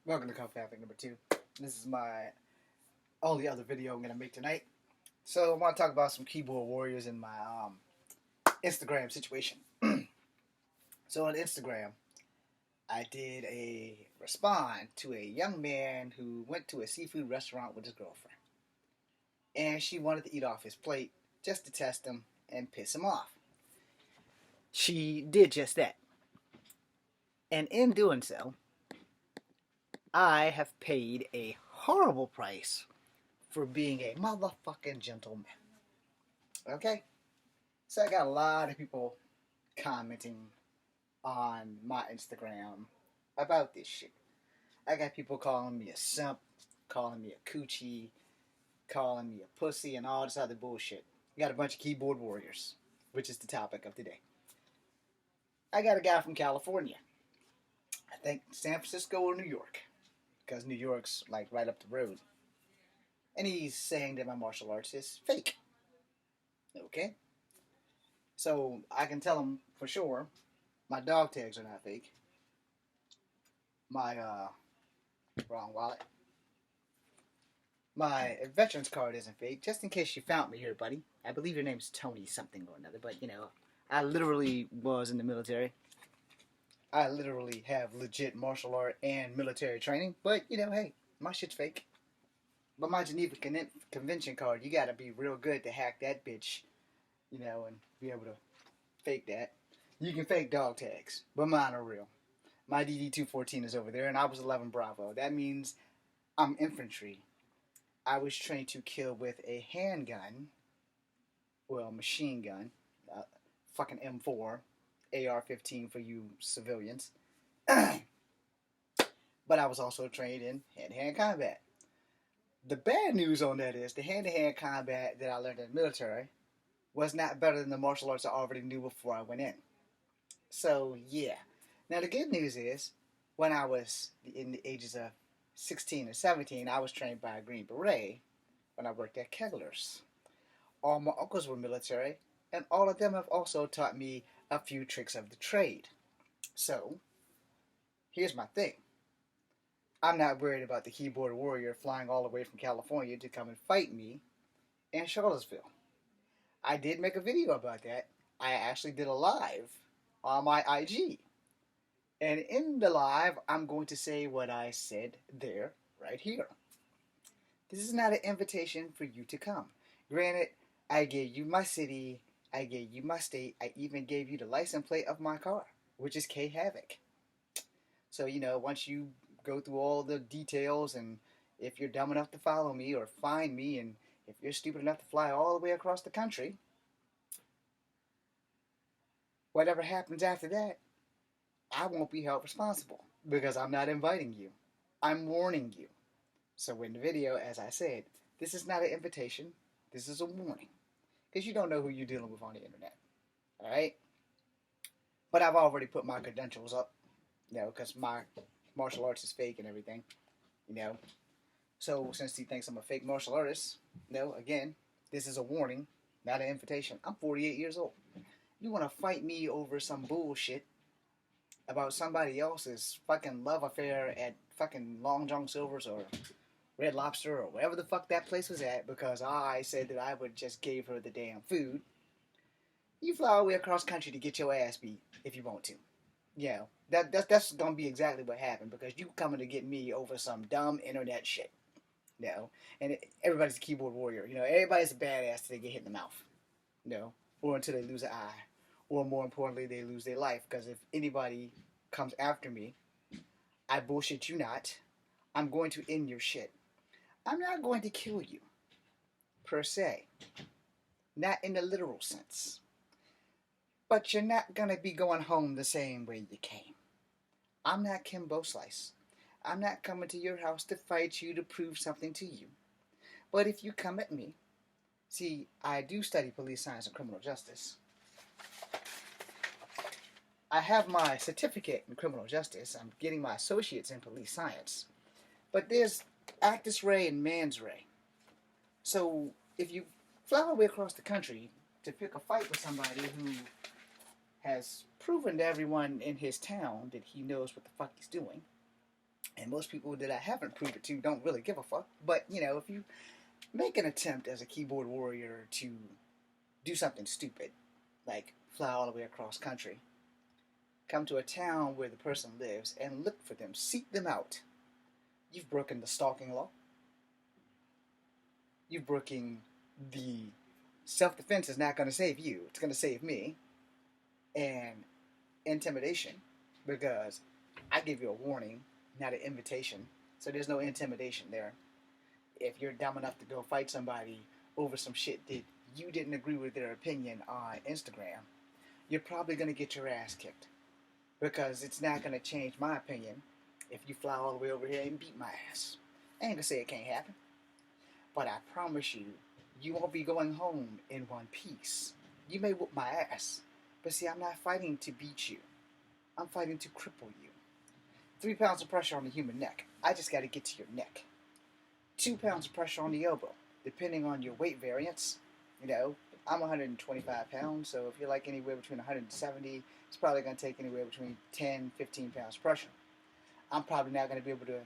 Welcome to Coffee Topic number 2. This is my only other video I'm going to make tonight. So I want to talk about some keyboard warriors in my Instagram situation. So on Instagram, I did a respond to a young man who went to a seafood restaurant with his girlfriend. And she wanted to eat off his plate just to test him and piss him off. She did just that. And in doing so, I have paid a horrible price for being a motherfucking gentleman. Okay? So I got a lot of people commenting on my Instagram about this shit. I got people calling me a simp, calling me a coochie, calling me a pussy, and all this other bullshit. I got a bunch of keyboard warriors, which is the topic of today. I got a guy from California. I think San Francisco or New York, because New York's like right up the road. And he's saying that my martial arts is fake. Okay? So I can tell him for sure my dog tags are not fake. My wrong wallet. My veterans card isn't fake. Just in case you found me here, buddy. I believe your name's Tony something or another, but I literally was in the military. I literally have legit martial art and military training, but hey, my shit's fake. But my Geneva Convention card, you gotta be real good to hack that bitch, and be able to fake that. You can fake dog tags, but mine are real. My DD-214 is over there, and I was 11 Bravo. That means I'm infantry. I was trained to kill with a handgun, well, machine gun, fucking M4, AR-15 for you civilians. But I was also trained in hand-to-hand combat. The bad news on that is the hand-to-hand combat that I learned in the military was not better than the martial arts I already knew before I went in. So, yeah. Now, the good news is, when I was in the ages of 16 and 17, I was trained by a Green Beret when I worked at Kegler's. All my uncles were military, and all of them have also taught me a few tricks of the trade. So, here's my thing. I'm not worried about the keyboard warrior flying all the way from California to come and fight me in Charlottesville. I did make a video about that. I actually did a live on my IG. And in the live, I'm going to say what I said there, right here. This is not an invitation for you to come. Granted, I gave you my city, I gave you my state, I even gave you the license plate of my car, which is K Havoc. So, once you go through all the details, and if you're dumb enough to follow me or find me, and if you're stupid enough to fly all the way across the country, whatever happens after that, I won't be held responsible because I'm not inviting you. I'm warning you. So in the video, as I said, this is not an invitation. This is a warning. Because you don't know who you're dealing with on the internet. Alright? But I've already put my credentials up. Because my martial arts is fake and everything. So since he thinks I'm a fake martial artist, again, this is a warning, not an invitation. I'm 48 years old. You want to fight me over some bullshit about somebody else's fucking love affair at fucking Long John Silver's or Red Lobster or wherever the fuck that place was at because I said that I would just give her the damn food. You fly all the way across country to get your ass beat if you want to. That's gonna be exactly what happened because you coming to get me over some dumb internet shit. And everybody's a keyboard warrior. Everybody's a badass till they get hit in the mouth. Or until they lose an eye. Or more importantly, they lose their life. Because if anybody comes after me, I bullshit you not, I'm going to end your shit. I'm not going to kill you, per se. Not in the literal sense. But you're not going to be going home the same way you came. I'm not Kimbo Slice. I'm not coming to your house to fight you to prove something to you. But if you come at me, see, I do study police science and criminal justice. I have my certificate in criminal justice. I'm getting my associates in police science. But there's actus rea and mens rea. So if you fly all the way across the country to pick a fight with somebody who has proven to everyone in his town that he knows what the fuck he's doing, And most people that I haven't proved it to don't really give a fuck. But, if you make an attempt as a keyboard warrior to do something stupid, like fly all the way across country, come to a town where the person lives and look for them, seek them out, you've broken the stalking law. You've broken the self-defense is not going to save you. It's going to save me. And intimidation, because I give you a warning, not an invitation. So there's no intimidation there. If you're dumb enough to go fight somebody over some shit that you didn't agree with their opinion on Instagram, you're probably going to get your ass kicked. Because it's not going to change my opinion if you fly all the way over here and beat my ass. I ain't going to say it can't happen. But I promise you, you won't be going home in one piece. You may whoop my ass. But see, I'm not fighting to beat you. I'm fighting to cripple you. 3 pounds of pressure on the human neck. I just got to get to your neck. 2 pounds of pressure on the elbow. Depending on your weight variance. I'm 125 pounds, so if you're like anywhere between 170, it's probably going to take anywhere between 10, 15 pounds of pressure. I'm probably not going to be able to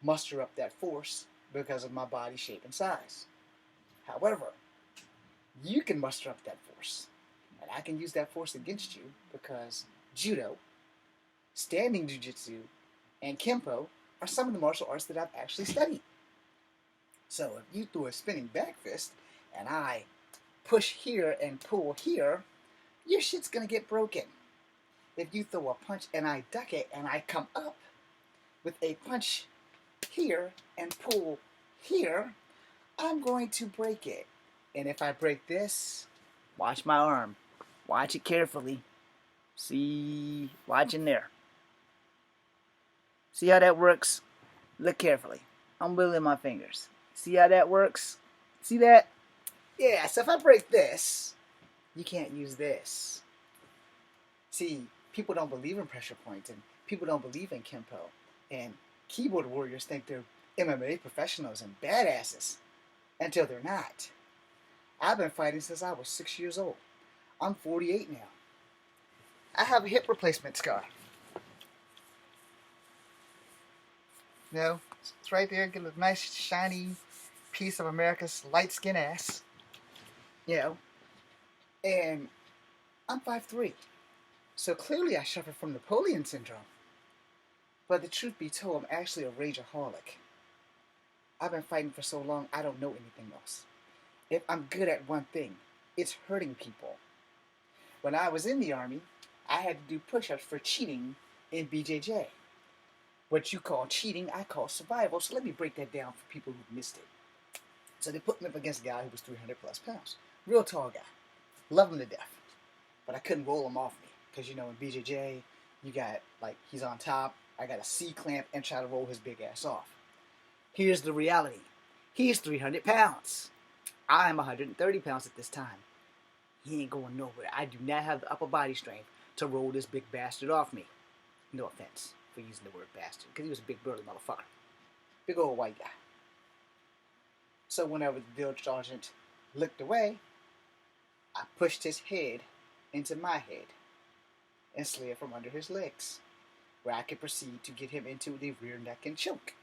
muster up that force because of my body shape and size. However, you can muster up that force. And I can use that force against you because Judo, Standing Jiu-Jitsu, and Kempo are some of the martial arts that I've actually studied. So if you throw a spinning back fist and I push here and pull here, your shit's going to get broken. If you throw a punch and I duck it and I come up with a punch here and pull here, I'm going to break it. And if I break this, watch my arm. Watch it carefully. See, watch in there. See how that works? Look carefully. I'm wiggling my fingers. See how that works? See that? Yeah, so if I break this, you can't use this. See, people don't believe in pressure points, and people don't believe in Kempo. And keyboard warriors think they're MMA professionals and badasses until they're not. I've been fighting since I was 6 years old. I'm 48 now. I have a hip replacement scar. It's right there. Get a nice shiny piece of America's light skin ass. And I'm 5'3". So clearly I suffer from Napoleon syndrome. But the truth be told, I'm actually a rageaholic. I've been fighting for so long, I don't know anything else. If I'm good at one thing, it's hurting people. When I was in the Army, I had to do push-ups for cheating in BJJ. What you call cheating, I call survival. So let me break that down for people who missed it. So they put me up against a guy who was 300 plus pounds. Real tall guy. Love him to death. But I couldn't roll him off me. Because, in BJJ, you got, he's on top. I got a C-clamp and try to roll his big ass off. Here's the reality. He's 300 pounds. I'm 130 pounds at this time. He ain't going nowhere. I do not have the upper body strength to roll this big bastard off me. No offense for using the word bastard, because he was a big burly motherfucker. Big old white guy. So whenever the drill sergeant looked away, I pushed his head into my head and slid from under his legs, where I could proceed to get him into the rear neck and choke,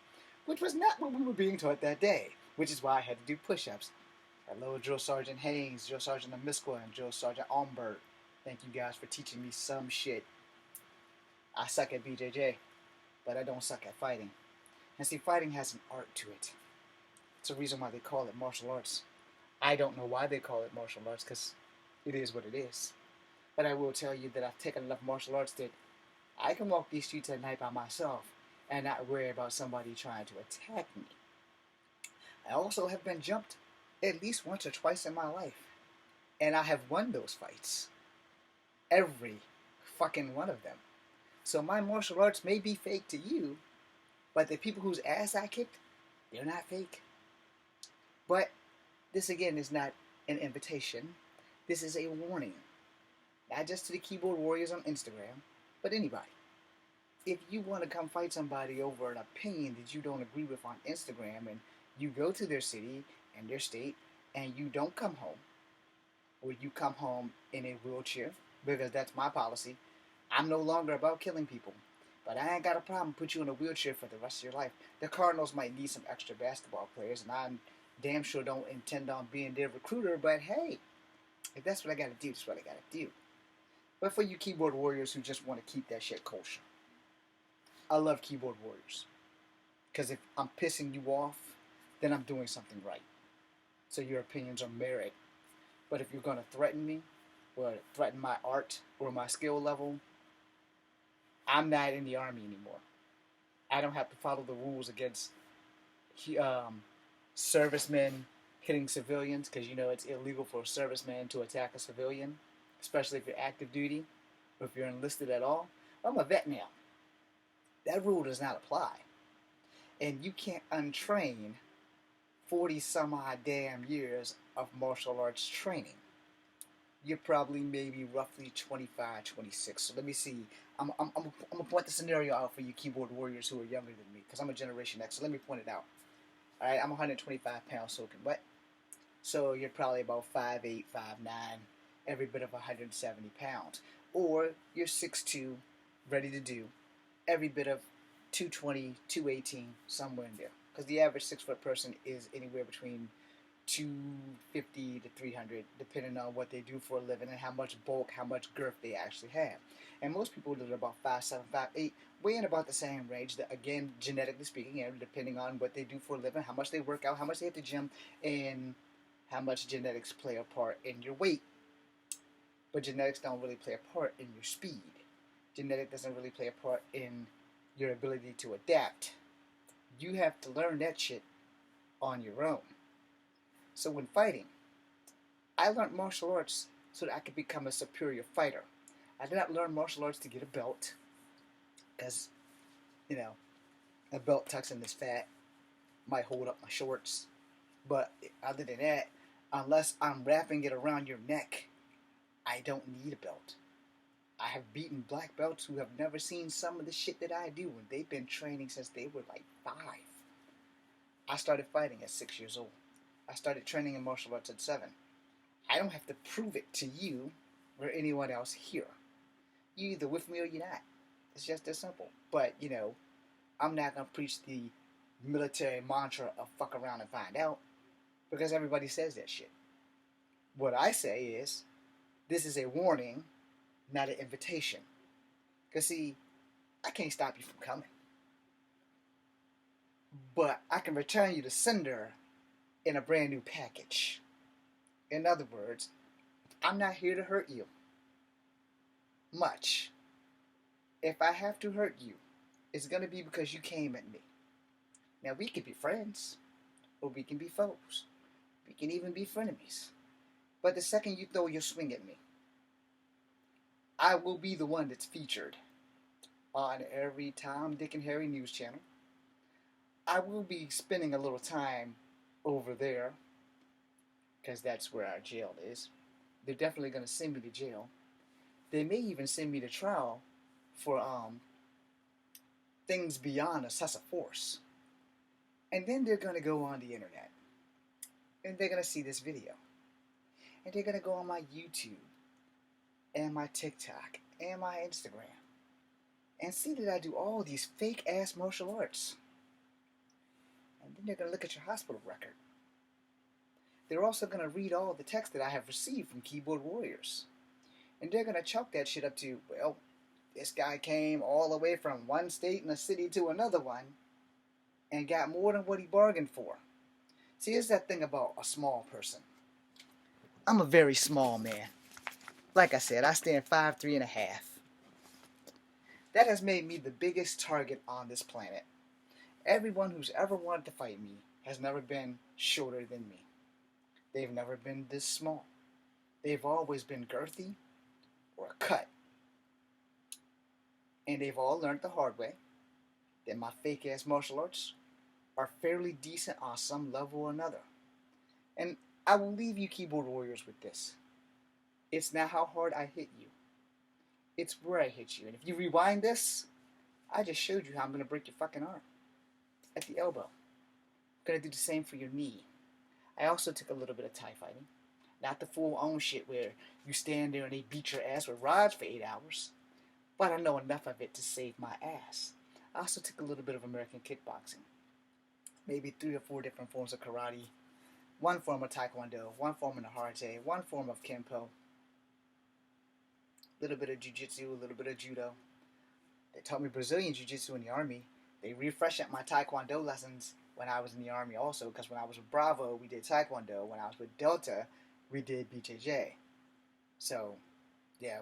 which was not what we were being taught that day, which is why I had to do push-ups. Hello, Drill Sergeant Haynes, Drill Sergeant Amiskwa, and Drill Sergeant Ombert. Thank you guys for teaching me some shit. I suck at BJJ, but I don't suck at fighting. And see, fighting has an art to it. It's a reason why they call it martial arts. I don't know why they call it martial arts, because it is what it is. But I will tell you that I've taken enough martial arts that I can walk these streets at night by myself and not worry about somebody trying to attack me. I also have been jumped at least once or twice in my life. And I have won those fights. Every fucking one of them. So my martial arts may be fake to you, but the people whose ass I kicked, they're not fake. But this again is not an invitation. This is a warning. Not just to the keyboard warriors on Instagram, but anybody. If you want to come fight somebody over an opinion that you don't agree with on Instagram, and you go to their city and their state and you don't come home, or you come home in a wheelchair, because that's my policy. I'm no longer about killing people. But I ain't got a problem put you in a wheelchair for the rest of your life. The Cardinals might need some extra basketball players, and I damn sure don't intend on being their recruiter, but hey, if that's what I gotta do, that's what I gotta do. But for you keyboard warriors who just want to keep that shit kosher, I love keyboard warriors. Because if I'm pissing you off, then I'm doing something right. So your opinions are merit. But if you're going to threaten me, or threaten my art or my skill level, I'm not in the army anymore. I don't have to follow the rules against servicemen hitting civilians, because you know it's illegal for a serviceman to attack a civilian, especially if you're active duty or if you're enlisted at all. I'm a vet now. That rule does not apply. And you can't untrain 40 some odd damn years of martial arts training. You're probably maybe roughly 25, 26. So let me see. I'm going to point the scenario out for you keyboard warriors who are younger than me, because I'm a Generation X. So let me point it out. All right, I'm 125 pounds soaking wet. So you're probably about 5'8", 5'9", every bit of 170 pounds. Or you're 6'2", ready to do every bit of 220, 218, somewhere in there. Because the average 6-foot person is anywhere between 250 to 300, depending on what they do for a living and how much bulk, how much girth they actually have. And most people that are about 5'7", 5'8", weigh in about the same range. That, again, genetically speaking, and depending on what they do for a living, how much they work out, how much they hit the gym, and how much genetics play a part in your weight. But genetics don't really play a part in your speed. Genetics doesn't really play a part in your ability to adapt. You have to learn that shit on your own. So when fighting, I learned martial arts so that I could become a superior fighter. I did not learn martial arts to get a belt, because, you know, a belt tucks in this fat, might hold up my shorts. But other than that, unless I'm wrapping it around your neck, I don't need a belt. I have beaten black belts who have never seen some of the shit that I do, and they've been training since they were like 5. I started fighting at 6 years old. I started training in martial arts at 7. I don't have to prove it to you or anyone else here. You're either with me or you're not. It's just that simple. But, you know, I'm not going to preach the military mantra of fuck around and find out, because everybody says that shit. What I say is, this is a warning, not an invitation. Because, see, I can't stop you from coming. But I can return you to sender in a brand new package. In other words, I'm not here to hurt you much. If I have to hurt you, it's going to be because you came at me. Now, we can be friends, or we can be foes. We can even be frenemies. But the second you throw your swing at me, I will be the one that's featured on every Tom, Dick, and Harry news channel. I will be spending a little time over there, because that's where our jail is. They're definitely going to send me to jail. They may even send me to trial for things beyond excessive force. And then they're going to go on the internet, and they're going to see this video. And they're going to go on my YouTube, and my TikTok, and my Instagram, and see that I do all these fake-ass martial arts. And then they're going to look at your hospital record. They're also going to read all the text that I have received from keyboard warriors. And they're going to chalk that shit up to, well, this guy came all the way from one state and a city to another one and got more than what he bargained for. See, here's that thing about a small person. I'm a very small man. Like I said, I stand 5'3" and a half. That has made me the biggest target on this planet. Everyone who's ever wanted to fight me has never been shorter than me. They've never been this small. They've always been girthy or cut. And they've all learned the hard way that my fake-ass martial arts are fairly decent on some level or another. And I will leave you keyboard warriors with this. It's not how hard I hit you. It's where I hit you. And if you rewind this, I just showed you how I'm going to break your fucking arm at the elbow. I'm going to do the same for your knee. I also took a little bit of Thai fighting. Not the full-on shit where you stand there and they beat your ass with rods for 8 hours. but I know enough of it to save my ass. I also took a little bit of American kickboxing, maybe 3 or 4 different forms of karate, one form of taekwondo, one form of Naharte, one form of Kempo, a little bit of jiu-jitsu, a little bit of judo. They taught me Brazilian jiu-jitsu in the army. They refreshed my taekwondo lessons when I was in the army also, because when I was with Bravo, we did taekwondo. When I was with Delta, we did BJJ. So, yeah,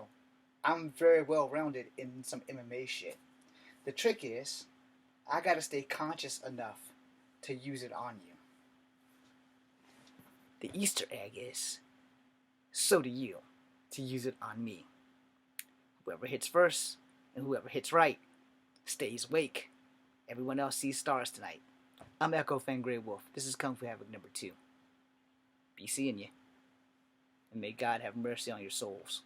I'm very well rounded in some MMA shit. The trick is, I gotta stay conscious enough to use it on you. The Easter egg is, so do you, to use it on me. Whoever hits first and whoever hits right stays awake. Everyone else sees stars tonight. I'm Echo Fan Grey Wolf. This is Kung Fu Havoc #2. Be seeing you. And may God have mercy on your souls.